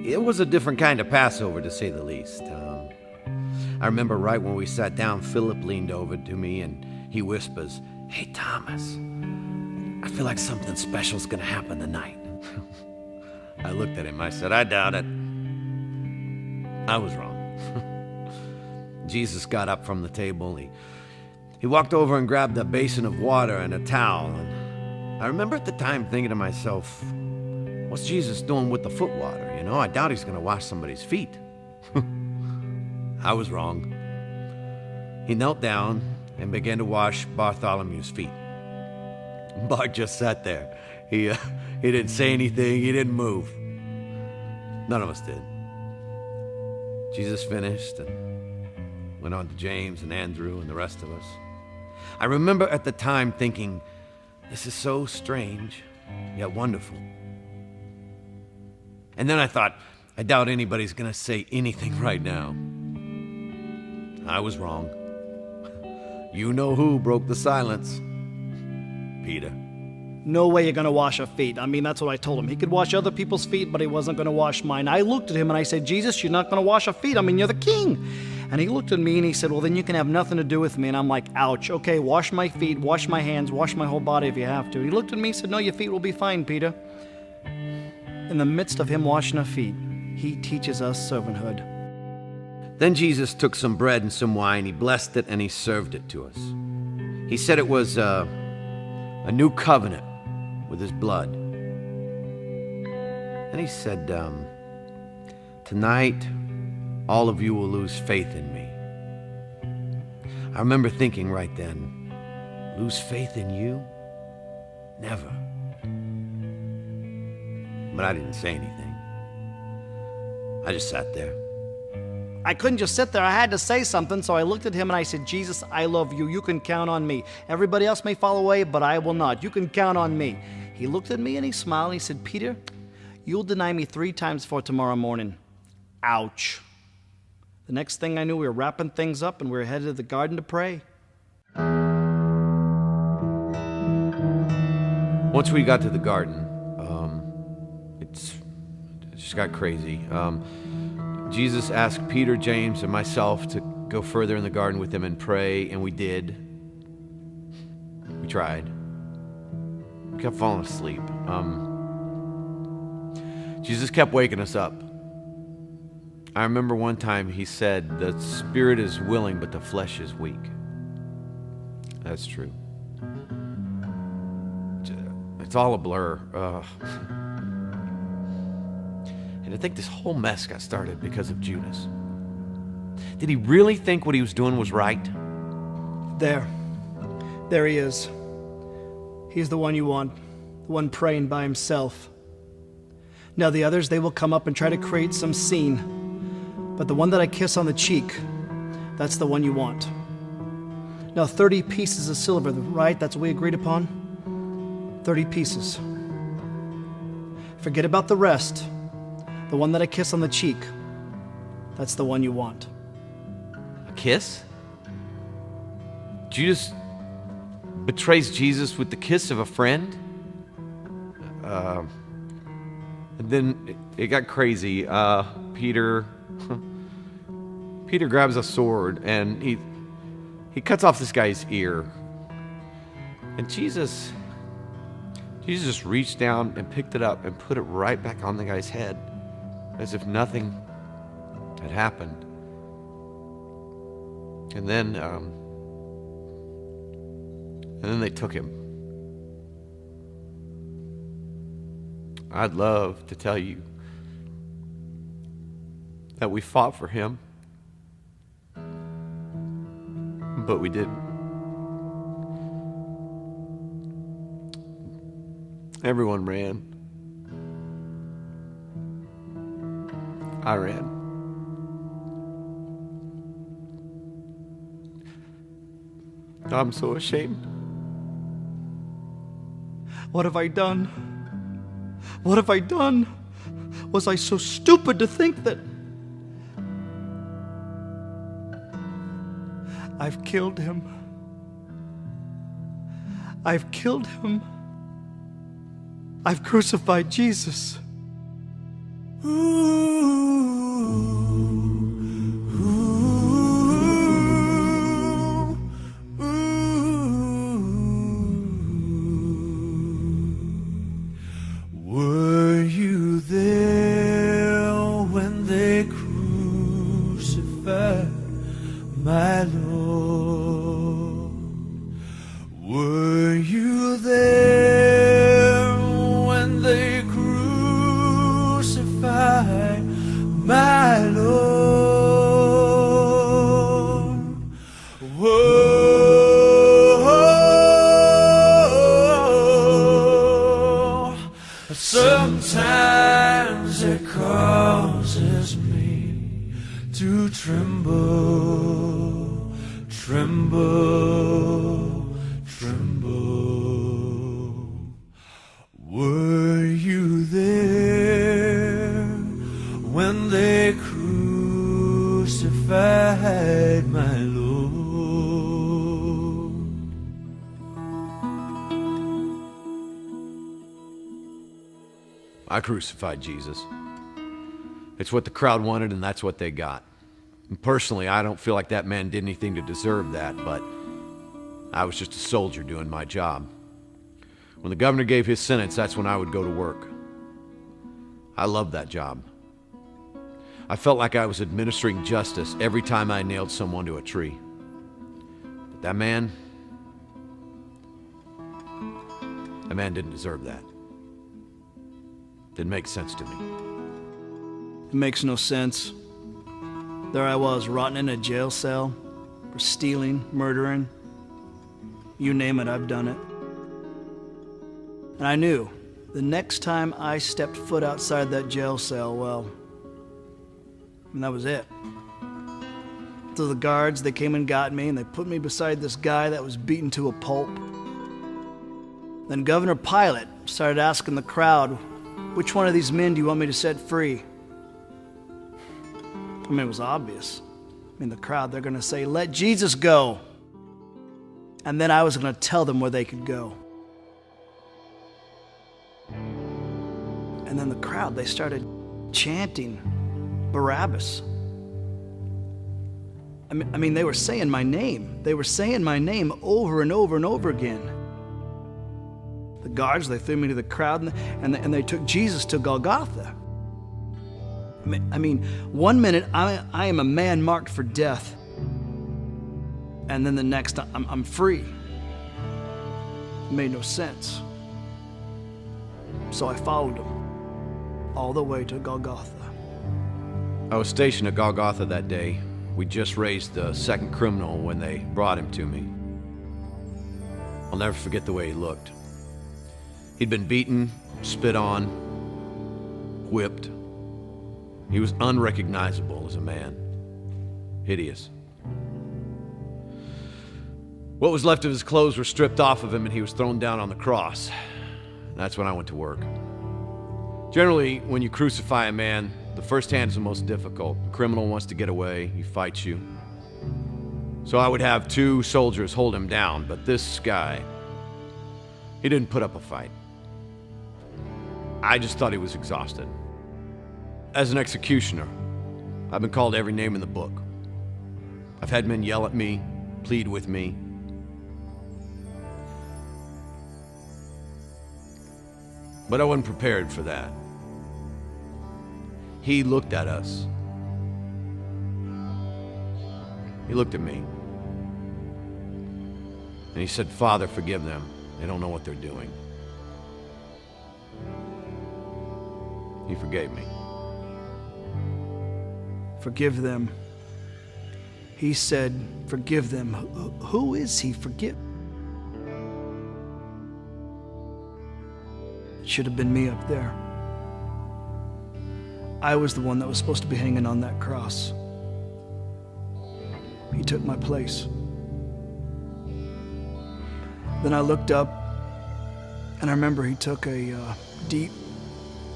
It was a different kind of Passover, to say the least. I remember right when we sat down, Philip leaned over to me and he whispers, "Hey, Thomas, I feel like something special's gonna happen tonight." I looked at him. I said, "I doubt it." I was wrong. Jesus got up from the table. He walked over and grabbed a basin of water and a towel. And I remember at the time thinking to myself, what's Jesus doing with the foot water? I doubt he's going to wash somebody's feet. I was wrong. He knelt down and began to wash Bartholomew's feet. Bart just sat there. He didn't say anything. He didn't move. None of us did. Jesus finished and went on to James and Andrew and the rest of us. I remember at the time thinking, this is so strange, yet wonderful. And then I thought, I doubt anybody's going to say anything right now. I was wrong. You know who broke the silence? Peter. No way you're going to wash our feet. I mean, that's what I told him. He could wash other people's feet, but he wasn't going to wash mine. I looked at him and I said, Jesus, you're not going to wash our feet. I mean, you're the king. And he looked at me and he said, well, then you can have nothing to do with me. And I'm like, ouch. Okay, wash my feet, wash my hands, wash my whole body if you have to. He looked at me and said, no, your feet will be fine, Peter. In the midst of him washing our feet, he teaches us servanthood. Then Jesus took some bread and some wine. He blessed it and he served it to us. He said it was a new covenant with his blood. And he said, tonight, all of you will lose faith in me. I remember thinking right then, lose faith in you? Never. But I didn't say anything. I just sat there. I couldn't just sit there. I had to say something, so I looked at him and I said, Jesus, I love you. You can count on me. Everybody else may fall away, but I will not. You can count on me. He looked at me and he smiled and he said, Peter, you'll deny me 3 times before tomorrow morning. Ouch. The next thing I knew, we were wrapping things up and we were headed to the garden to pray. Once we got to the garden, it just got crazy. Jesus asked Peter, James, and myself to go further in the garden with him and pray, and we did. We tried. We kept falling asleep. Jesus kept waking us up. I remember one time he said, the spirit is willing, but the flesh is weak. That's true. It's all a blur. And I think this whole mess got started because of Judas. Did he really think what he was doing was right? There he is. He's the one you want, the one praying by himself. Now the others, they will come up and try to create some scene. But the one that I kiss on the cheek, that's the one you want. Now 30 pieces of silver, right? That's what we agreed upon? 30 pieces. Forget about the rest. The one that I kiss on the cheek, that's the one you want. A kiss? Judas betrays Jesus with the kiss of a friend? And then it got crazy. Peter grabs a sword and he cuts off this guy's ear. And Jesus just reached down and picked it up and put it right back on the guy's head, as if nothing had happened. And then they took him. I'd love to tell you that we fought for him, but we didn't. Everyone ran. I ran. I'm so ashamed. What have I done? What have I done? Was I so stupid to think that I've killed him? I've killed him. I've crucified Jesus. Ooh. my Lord. Were you there when they crucified my Lord? Whoa, sometimes it causes me to tremble, tremble, tremble. Were you there when they crucified my Lord? I crucified Jesus. It's what the crowd wanted, and that's what they got. And personally, I don't feel like that man did anything to deserve that, but I was just a soldier doing my job. When the governor gave his sentence, that's when I would go to work. I loved that job. I felt like I was administering justice every time I nailed someone to a tree. But that man didn't deserve that. Didn't make sense to me. It makes no sense. There I was, rotting in a jail cell for stealing, murdering. You name it, I've done it. And I knew the next time I stepped foot outside that jail cell, well, and that was it. So the guards, they came and got me, and they put me beside this guy that was beaten to a pulp. Then Governor Pilate started asking the crowd, which one of these men do you want me to set free? I mean, it was obvious. I mean, the crowd, they're going to say, let Jesus go. And then I was going to tell them where they could go. And then the crowd, they started chanting Barabbas. I mean, they were saying my name. They were saying my name over and over and over again. The guards, they threw me to the crowd, and they took Jesus to Golgotha. I mean, one minute I am a man marked for death, and then the next I'm free. It made no sense. So I followed him all the way to Golgotha. I was stationed at Golgotha that day. We just raised the second criminal when they brought him to me. I'll never forget the way he looked. He'd been beaten, spit on, whipped. He was unrecognizable as a man. Hideous. What was left of his clothes were stripped off of him, and he was thrown down on the cross. That's when I went to work. Generally, when you crucify a man, the first hand is the most difficult. The criminal wants to get away, he fights you. So I would have 2 soldiers hold him down, but this guy, he didn't put up a fight. I just thought he was exhausted. As an executioner, I've been called every name in the book. I've had men yell at me, plead with me. But I wasn't prepared for that. He looked at us. He looked at me. And he said, "Father, forgive them. They don't know what they're doing." He forgave me. Forgive them. He said, forgive them. Who is he? Forgive. It should have been me up there. I was the one that was supposed to be hanging on that cross. He took my place. Then I looked up, and I remember he took a deep,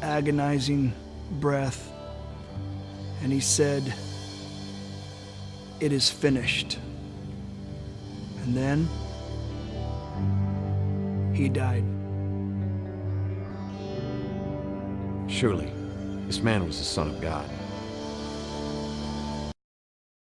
agonizing breath, and he said, "It is finished." And then he died. Surely, this man was the Son of God.